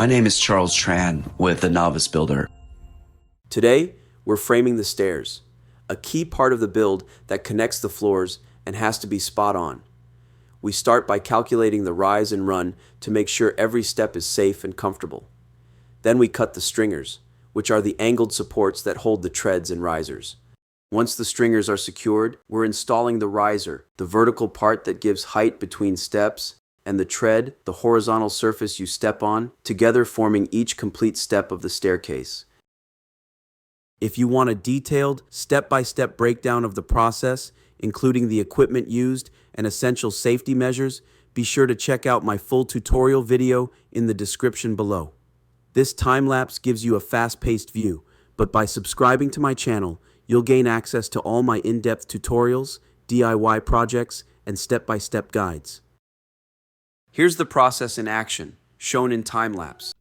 My name is Charles Tran with the Novice Builder. Today, we're framing the stairs, a key part of the build that connects the floors and has to be spot on. We start by calculating the rise and run to make sure every step is safe and comfortable. Then we cut the stringers, which are the angled supports that hold the treads and risers. Once the stringers are secured, we're installing the riser, the vertical part that gives height between steps, and the tread, the horizontal surface you step on, together forming each complete step of the staircase. If you want a detailed, step-by-step breakdown of the process, including the equipment used and essential safety measures, be sure to check out my full tutorial video in the description below. This time-lapse gives you a fast-paced view, but by subscribing to my channel, you'll gain access to all my in-depth tutorials, DIY projects, and step-by-step guides. Here's the process in action, shown in time-lapse.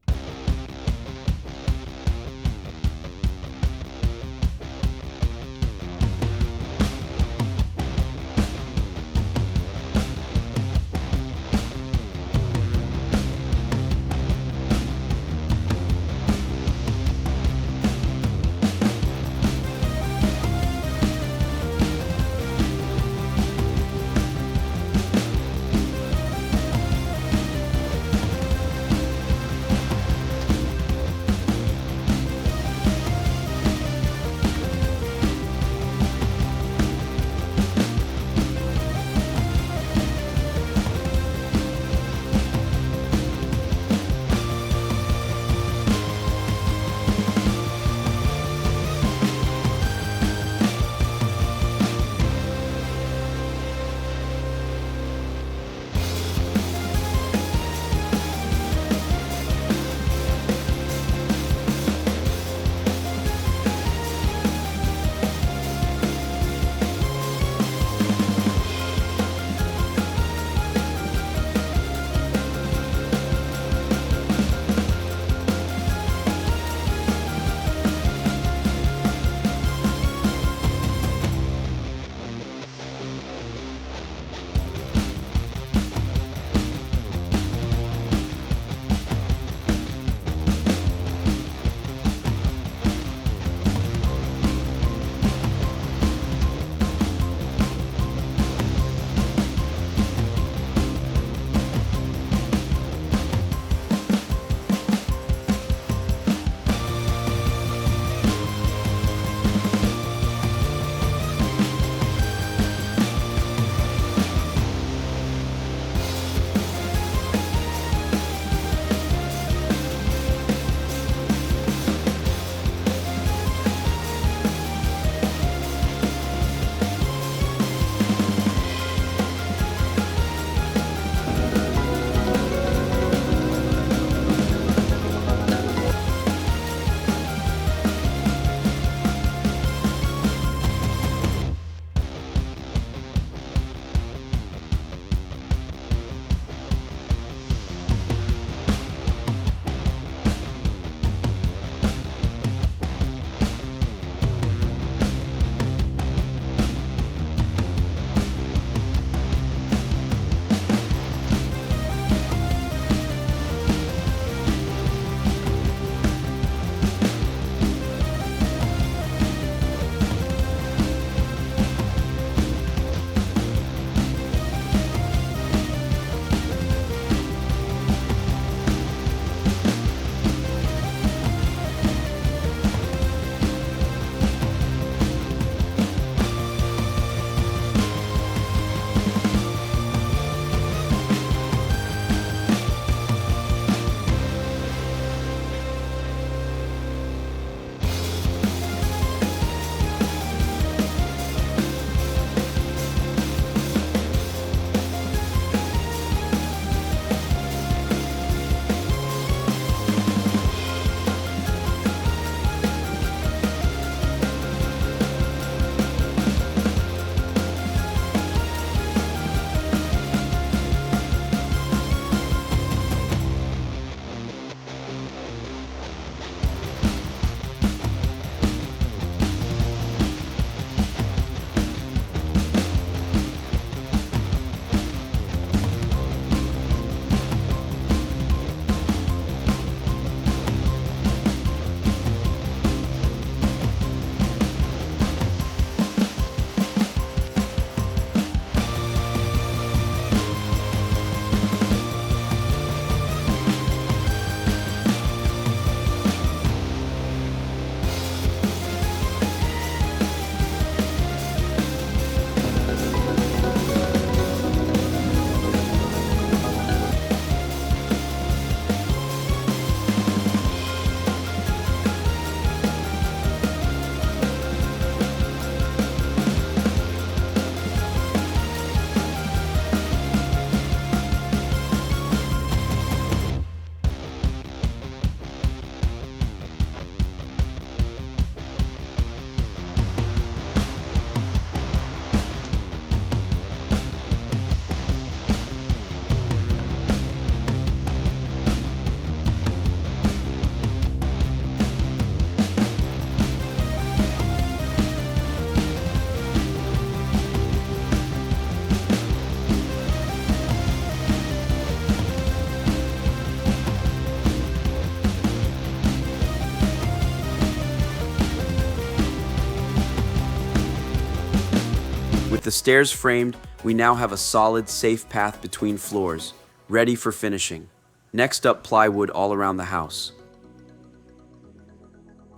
With the stairs framed, we now have a solid, safe path between floors, ready for finishing. Next up, plywood all around the house.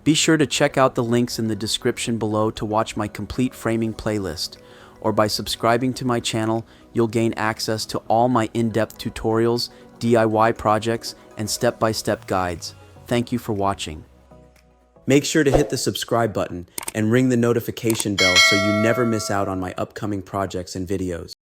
Be sure to check out the links in the description below to watch my complete framing playlist, or by subscribing to my channel, you'll gain access to all my in-depth tutorials, DIY projects, and step-by-step guides. Thank you for watching. Make sure to hit the subscribe button and ring the notification bell so you never miss out on my upcoming projects and videos.